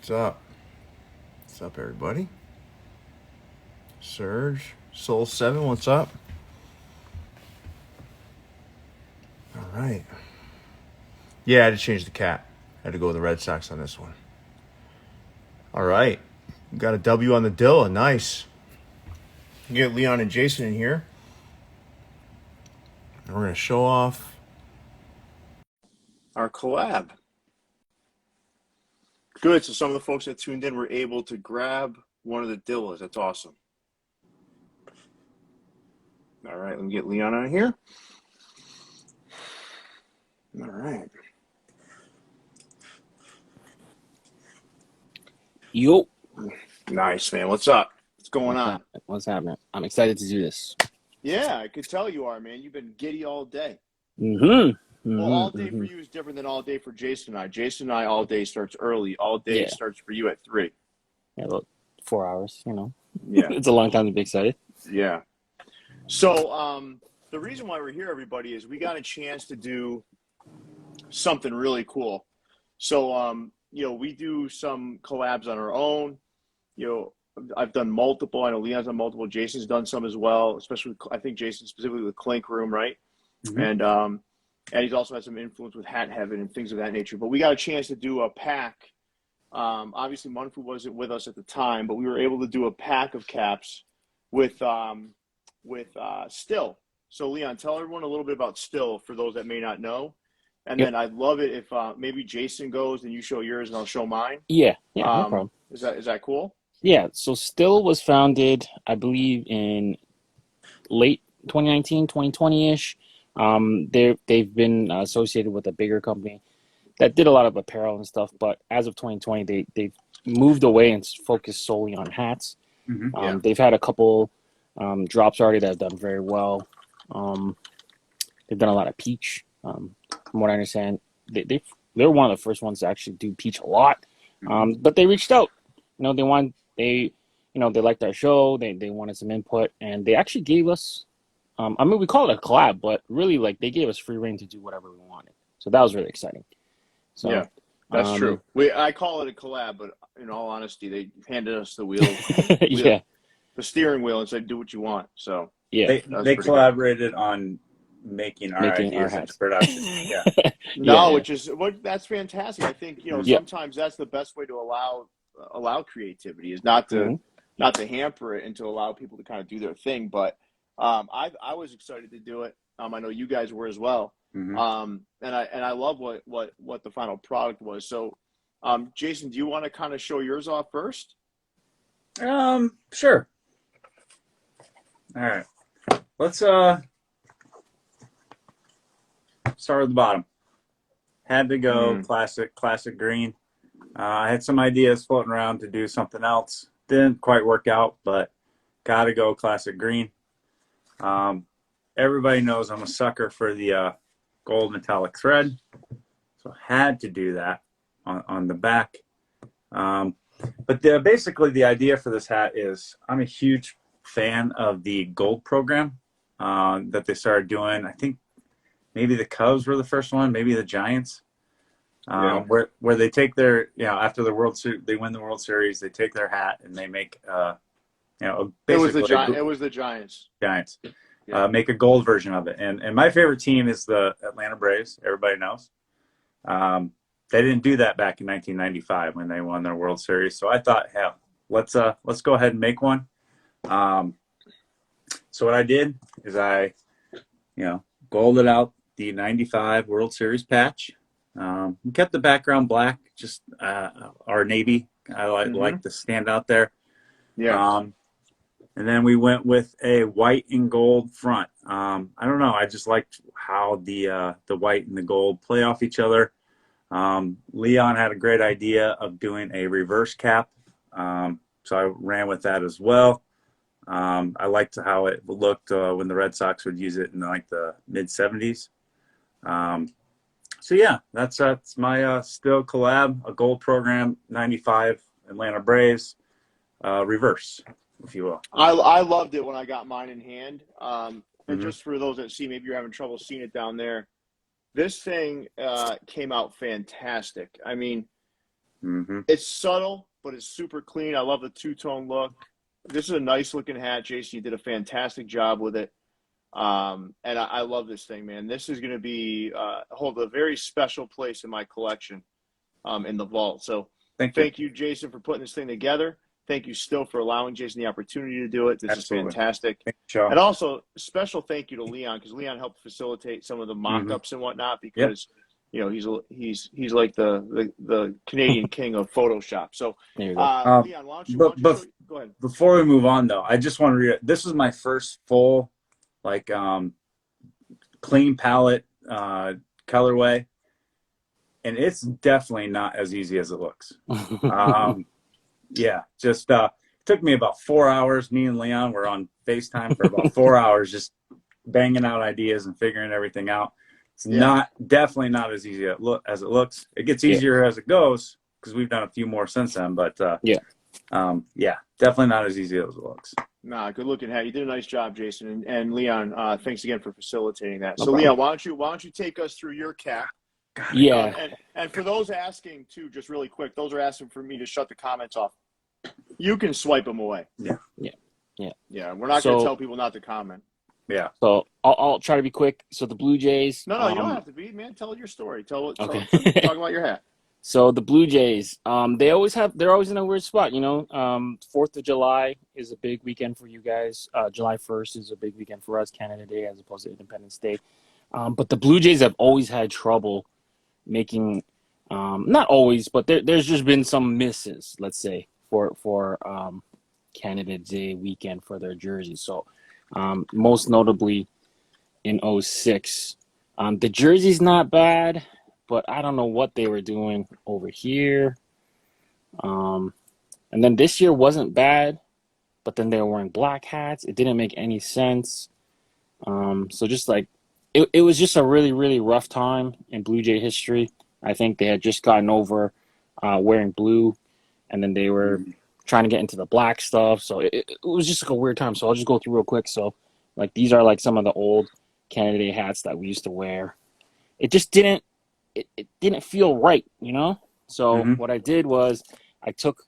What's up? What's up, everybody? Serge, Soul 7, what's up? All right. Yeah, I had to change the cap. I had to go with the Red Sox on this one. All right. Got a W on the Dilla. Nice. Get Leon and Jason in here. And we're going to show off our collab. Good. So some of the folks that tuned in were able to grab one of the Dillas. That's awesome. All right. Let me get Leon on here. All right. Yo. Nice, man. What's up? What's going on? What's happening? I'm excited to do this. Yeah, I could tell you are, man. You've been giddy all day. Well, all day for you is different than all day for Jason and I. Jason and I, all day starts early. All day starts for you at 3. Yeah, about 4 hours, Yeah. It's a long time to be excited. Yeah. So the reason why we're here, everybody, is we got a chance to do something really cool. So, we do some collabs on our own. I've done multiple. I know Leon's done multiple. Jason's done some as well, especially, I think Jason specifically with Clink Room, right? Mm-hmm. And he's also had some influence with Hat Heaven and things of that nature. But we got a chance to do a pack. Obviously, Munfu wasn't with us at the time, but we were able to do a pack of caps with Styll. So, Leon, tell everyone a little bit about Styll for those that may not know. And then I'd love it if maybe Jason goes and you show yours and I'll show mine. Yeah, no problem. Is that cool? Yeah, so Styll was founded, I believe, in late 2019, 2020-ish. They've been associated with a bigger company that did a lot of apparel and stuff, but as of 2020, they've moved away and focused solely on hats. Mm-hmm. They've had a couple drops already that have done very well. They've done a lot of peach. From what I understand, they're one of the first ones to actually do peach a lot. But they reached out. They liked our show. They wanted some input, and they actually gave us. We call it a collab, but really, they gave us free reign to do whatever we wanted. So that was really exciting. So, yeah, that's true. I call it a collab, but in all honesty, they handed us the wheel, the steering wheel, and said, "Do what you want." So yeah, they collaborated on making our ideas into production. Yeah, that's fantastic. I think sometimes that's the best way to allow creativity is not to hamper it and to allow people to kind of do their thing. But I was excited to do it. I know you guys were as well. And I love what the final product was. So, Jason, do you want to kind of show yours off first? Sure. All right. Let's start at the bottom. Had to go classic green. I had some ideas floating around to do something else. Didn't quite work out, but got to go classic green. Everybody knows I'm a sucker for the gold metallic thread, so had to do that on the back. But basically the idea for this hat is I'm a huge fan of the gold program that they started doing. I think maybe the Cubs were the first one, maybe the Giants, where they take their, after the they win the World Series, they take their hat and they make, it was the Giants. Giants. Make a gold version of it. And my favorite team is the Atlanta Braves. Everybody knows. They didn't do that back in 1995 when they won their World Series. So I thought, hell, let's go ahead and make one. So what I did is I, golded out the 95 World Series patch. We kept the background black, just our navy. I like to stand out there. Yeah. And then we went with a white and gold front. I don't know. I just liked how the white and the gold play off each other. Leon had a great idea of doing a reverse cap. So I ran with that as well. I liked how it looked when the Red Sox would use it in the mid 70s. So yeah, that's my Styll collab, a gold program, 95 Atlanta Braves, reverse, if you will. I loved it when I got mine in hand. And just for those that see, maybe you're having trouble seeing it down there, this thing came out fantastic. I mean, Mm-hmm. It's subtle, but it's super clean. I love the two-tone look. This is a nice looking hat, Jason. You did a fantastic job with it. And I love this thing, man. This is going to be hold a very special place in my collection in the vault. So thank you, Jason, for putting this thing together. Thank you, Styll, for allowing Jason the opportunity to do it. This Absolutely. is fantastic. And also, special thank you to Leon, because Leon helped facilitate some of the mock-ups and whatnot, because you know he's like the Canadian king of Photoshop. So Leon, why don't you go ahead. Before we move on, though, I just want to read it. This is my first full clean palette colorway, and it's definitely not as easy as it looks. Yeah, just took me about 4 hours. Me and Leon were on FaceTime for about 4 hours, just banging out ideas and figuring everything out. It's definitely not as easy as it looks. It gets easier as it goes, because we've done a few more since then. But definitely not as easy as it looks. Nah, good looking hat. You did a nice job, Jason, and Leon. Thanks again for facilitating that. No so, problem. Leon, why don't you take us through your cap? Yeah. And for those asking too, just really quick, those are asking for me to shut the comments off. You can swipe them away. Yeah. We're not going to tell people not to comment. Yeah. So I'll try to be quick. So the Blue Jays. No, you don't have to be, man. Tell your story. Talk about your hat. So the Blue Jays, they're always in a weird spot, you know. 4th of July is a big weekend for you guys. July 1st is a big weekend for us, Canada Day, as opposed to Independence Day. But the Blue Jays have always had trouble making, not always, but there's just been some misses, let's say, for Canada Day weekend for their jerseys. So most notably in 06, the jersey's not bad, but I don't know what they were doing over here. And then this year wasn't bad, but then they were wearing black hats. It didn't make any sense. So just like, it was just a really, really rough time in Blue Jay history. I think they had just gotten over wearing blue, and then they were trying to get into the black stuff. So it was just like a weird time. So I'll just go through real quick. So like, these are like some of the old Canada Day hats that we used to wear. It just didn't feel right, you know? So what I did was I took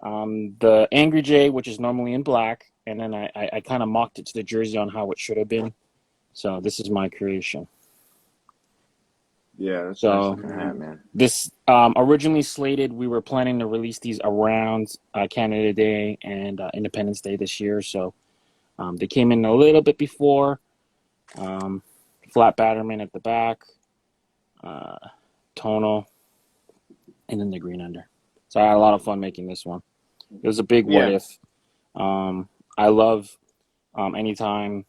the Angry Jay, which is normally in black, and then I kind of mocked it to the jersey on how it should have been. So this is my creation. Yeah, that's nice looking hat, man. This originally slated, we were planning to release these around Canada Day and Independence Day this year. So they came in a little bit before. Flat Batterman at the back, tonal, and then the green under. So I had a lot of fun making this one. It was a big what if. I love anytime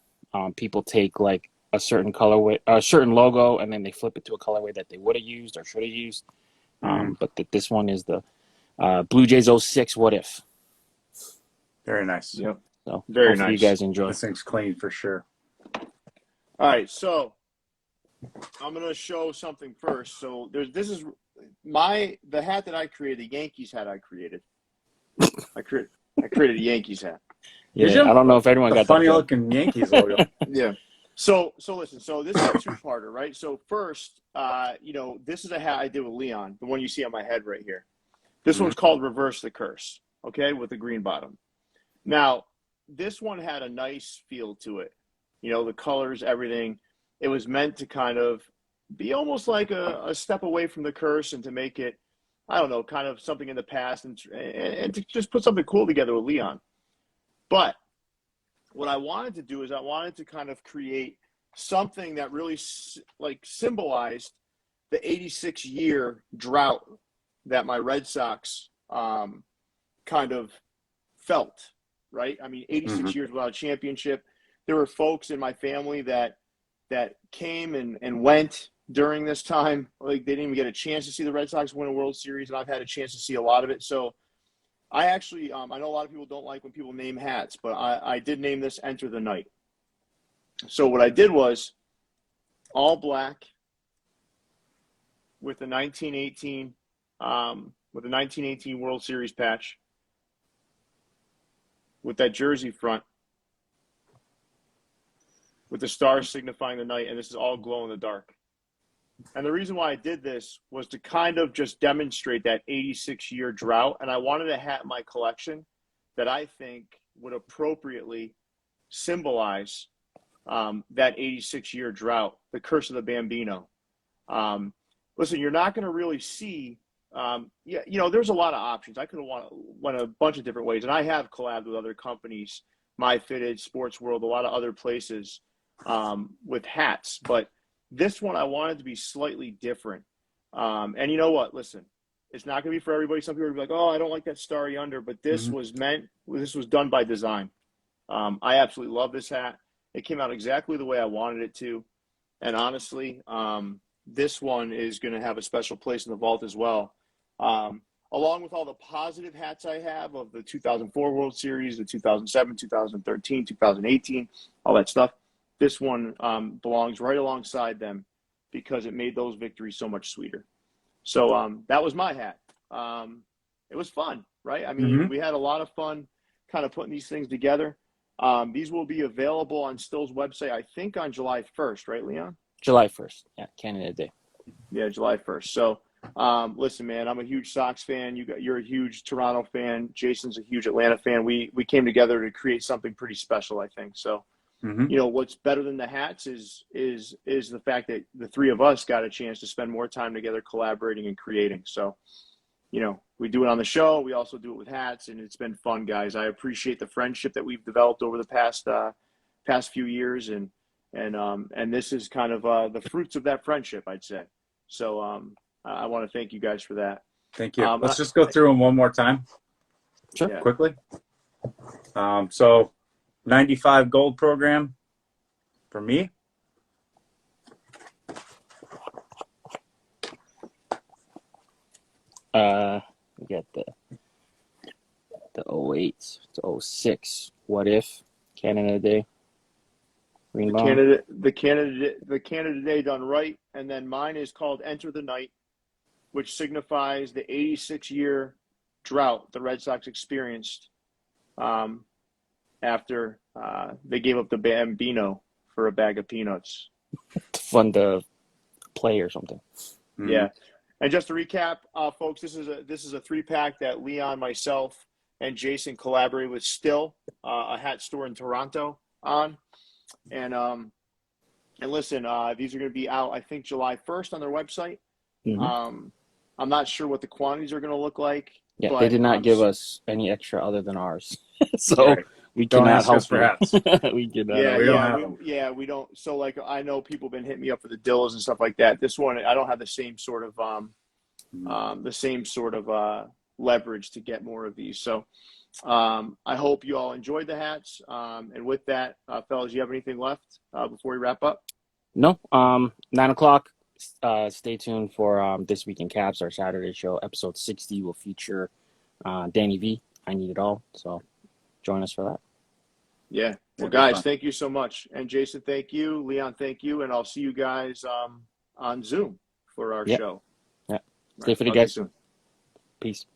people take like a certain colorway, a certain logo, and then they flip it to a colorway that they would have used or should have used. But this one is the Blue Jays 06 what if. Very nice. Yep. So very nice. You guys enjoy. This thing's clean for sure. All right, so I'm gonna show something first. So this is the hat that I created, the Yankees hat I created. I created a Yankees hat. Yeah, I don't know if everyone got funny that looking Yankees logo. Yeah. So listen. So this is a two-parter, right? So first, this is a hat I did with Leon, the one you see on my head right here. This one's called Reverse the Curse, okay, with the green bottom. Now, this one had a nice feel to it. You know, the colors, everything. It was meant to kind of be almost like a step away from the curse and to make it, I don't know, kind of something in the past and to just put something cool together with Leon. But what I wanted to do is I wanted to kind of create something that really symbolized the 86-year drought that my Red Sox kind of felt, right? I mean, 86 years without a championship. There were folks in my family that came and went during this time. Like, they didn't even get a chance to see the Red Sox win a World Series, and I've had a chance to see a lot of it. So I actually, I know a lot of people don't like when people name hats, but I did name this Enter the Night. So what I did was all black with the 1918 World Series patch, with that jersey front, with the stars signifying the night, and this is all glow in the dark. And the reason why I did this was to kind of just demonstrate that 86-year drought. And I wanted a hat in my collection that I think would appropriately symbolize that 86-year drought, the curse of the Bambino. Listen, you're not going to really see, there's a lot of options. I could have went a bunch of different ways. And I have collabed with other companies, My Fitted, Sports World, a lot of other places with hats. But this one I wanted to be slightly different. And you know what? Listen, it's not going to be for everybody. Some people are going to be like, oh, I don't like that starry under. But this was done by design. I absolutely love this hat. It came out exactly the way I wanted it to. And honestly, this one is going to have a special place in the vault as well. Along with all the positive hats I have of the 2004 World Series, the 2007, 2013, 2018, all that stuff. This one belongs right alongside them because it made those victories so much sweeter. So that was my hat. It was fun, right? I mean, we had a lot of fun kind of putting these things together. These will be available on Styll's website, I think, on July 1st, right, Leon? July 1st, yeah, Canada Day. Yeah, July 1st. So, listen, man, I'm a huge Sox fan. You're a huge Toronto fan. Jason's a huge Atlanta fan. We came together to create something pretty special, I think. So, what's better than the hats is the fact that the three of us got a chance to spend more time together collaborating and creating. So, we do it on the show. We also do it with hats, and it's been fun, guys. I appreciate the friendship that we've developed over the past few years, and this is kind of the fruits of that friendship, I'd say. So I want to thank you guys for that. Thank you. Let's just go through them one more time. Sure. Yeah. Quickly. So 95 gold program for me. We got the 08 to 06. What if Canada Day? The Canada Day done right, and then mine is called Enter the Night, which signifies the 86-year drought the Red Sox experienced after they gave up the Bambino for a bag of peanuts. Fun to play or something. Yeah, and just to recap, folks, this is a 3-pack that Leon, myself, and Jason collaborated with Styll, a hat store in Toronto, on. And listen, these are going to be out, I think, July 1st on their website. I'm not sure what the quantities are going to look like. Yeah, but they did not give us any extra other than ours, so we cannot help you. We cannot. We don't. So, like, I know people have been hitting me up for the Dills and stuff like that. This one, I don't have the same sort of leverage to get more of these. So, I hope you all enjoyed the hats. And with that, fellas, you have anything left before we wrap up? No. 9:00. Stay tuned for This Week in Caps, our Saturday show. Episode 60 will feature Danny V. I Need It All. So join us for that. Yeah. Well, guys, thank you so much. And Jason, thank you. Leon, thank you. And I'll see you guys on Zoom for our show. Yeah. Stay for the guys. Soon. Peace.